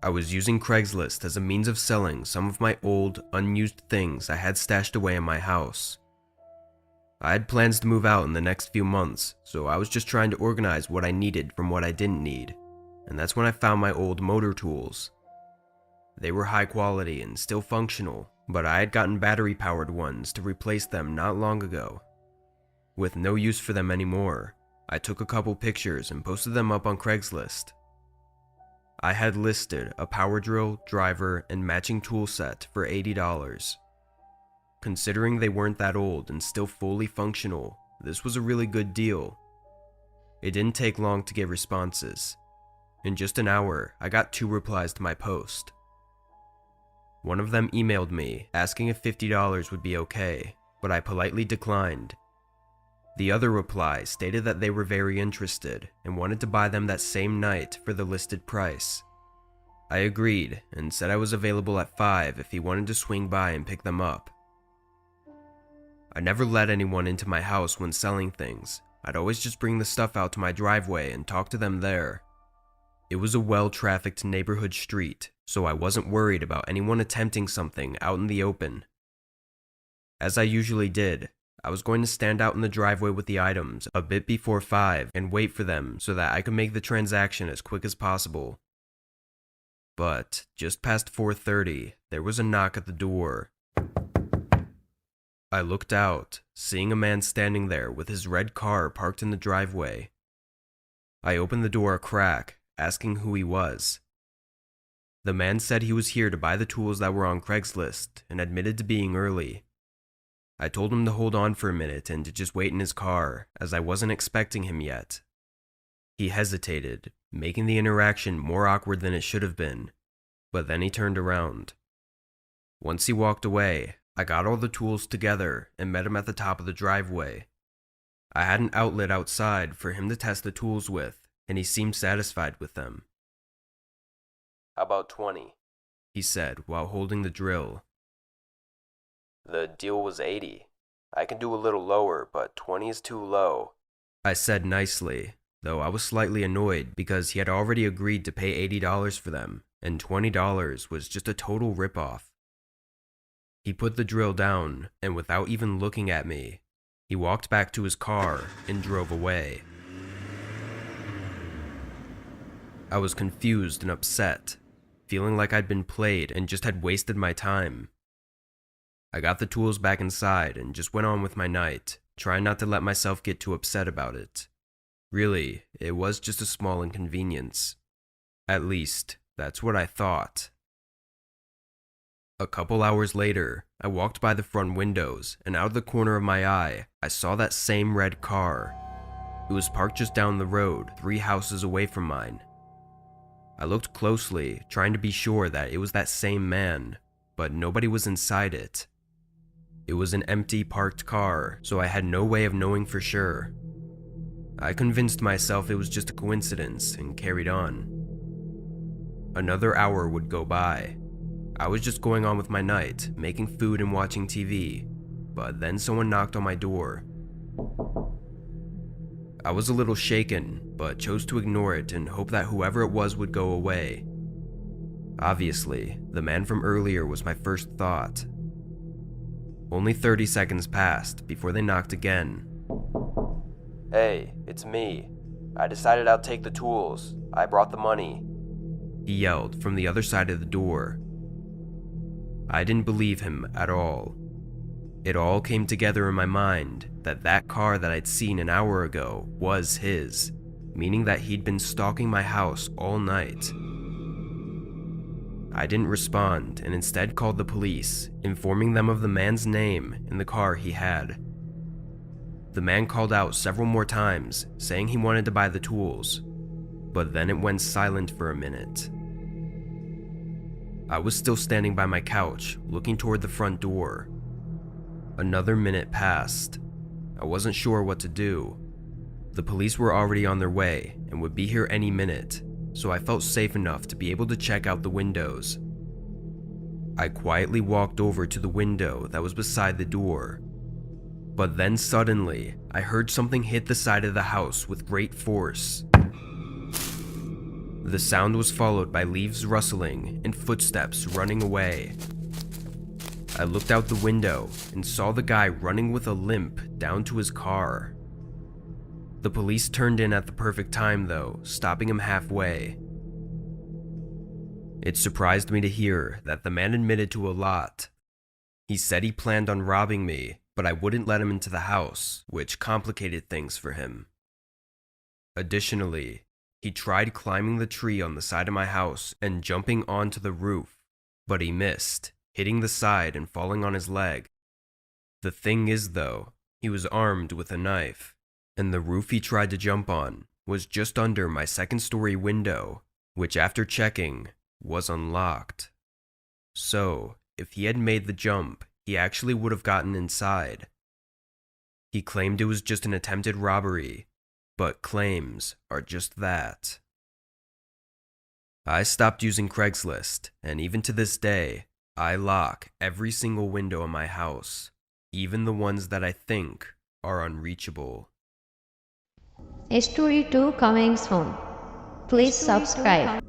I was using Craigslist as a means of selling some of my old, unused things I had stashed away in my house. I had plans to move out in the next few months, so I was just trying to organize what I needed from what I didn't need, and that's when I found my old motor tools. They were high quality and still functional, but I had gotten battery-powered ones to replace them not long ago. With no use for them anymore, I took a couple pictures and posted them up on Craigslist. I had listed a power drill, driver, and matching tool set for $80. Considering they weren't that old and still fully functional, this was a really good deal. It didn't take long to get responses. In just an hour, I got 2 replies to my post. One of them emailed me asking if $50 would be okay, but I politely declined. The other reply stated that they were very interested and wanted to buy them that same night for the listed price. I agreed and said I was available at 5 if he wanted to swing by and pick them up. I never let anyone into my house when selling things. I'd always just bring the stuff out to my driveway and talk to them there. It was a well-trafficked neighborhood street, so I wasn't worried about anyone attempting something out in the open. As I usually did, I was going to stand out in the driveway with the items a bit before 5 and wait for them so that I could make the transaction as quick as possible. But just past 4:30, there was a knock at the door. I looked out, seeing a man standing there with his red car parked in the driveway. I opened the door a crack, asking who he was. The man said he was here to buy the tools that were on Craigslist and admitted to being early. I told him to hold on for a minute and to just wait in his car, as I wasn't expecting him yet. He hesitated, making the interaction more awkward than it should have been, but then he turned around. Once he walked away, I got all the tools together and met him at the top of the driveway. I had an outlet outside for him to test the tools with, and he seemed satisfied with them. "How about 20? He said while holding the drill. "The deal was 80. I can do a little lower, but 20 is too low," I said nicely, though I was slightly annoyed because he had already agreed to pay $80 for them, and $20 was just a total ripoff. He put the drill down, and without even looking at me, he walked back to his car and drove away. I was confused and upset, feeling like I'd been played and just had wasted my time. I got the tools back inside and just went on with my night, trying not to let myself get too upset about it. Really, it was just a small inconvenience. At least, that's what I thought. A couple hours later, I walked by the front windows, and out of the corner of my eye, I saw that same red car. It was parked just down the road, 3 houses away from mine. I looked closely, trying to be sure that it was that same man, but nobody was inside it. It was an empty parked car, so I had no way of knowing for sure. I convinced myself it was just a coincidence and carried on. Another hour would go by. I was just going on with my night, making food and watching TV, but then someone knocked on my door. I was a little shaken, but chose to ignore it and hope that whoever it was would go away. Obviously, the man from earlier was my first thought. Only 30 seconds passed before they knocked again. "Hey, it's me. I decided I'll take the tools. I brought the money," he yelled from the other side of the door. I didn't believe him at all. It all came together in my mind that that car that I'd seen an hour ago was his, meaning that he'd been stalking my house all night. I didn't respond and instead called the police, informing them of the man's name and the car he had. The man called out several more times, saying he wanted to buy the tools, but then it went silent for a minute. I was still standing by my couch, looking toward the front door. Another minute passed. I wasn't sure what to do. The police were already on their way and would be here any minute, so I felt safe enough to be able to check out the windows. I quietly walked over to the window that was beside the door. But then suddenly, I heard something hit the side of the house with great force. The sound was followed by leaves rustling and footsteps running away. I looked out the window and saw the guy running with a limp down to his car. The police turned in at the perfect time though, stopping him halfway. It surprised me to hear that the man admitted to a lot. He said he planned on robbing me, but I wouldn't let him into the house, which complicated things for him. Additionally, he tried climbing the tree on the side of my house and jumping onto the roof, but he missed, hitting the side and falling on his leg. The thing is though, he was armed with a knife, and the roof he tried to jump on was just under my second-story window, which after checking, was unlocked. So, if he had made the jump, he actually would have gotten inside. He claimed it was just an attempted robbery, but claims are just that. I stopped using Craigslist, and even to this day, I lock every single window in my house, even the ones that I think are unreachable. Story 2 coming soon. Please subscribe.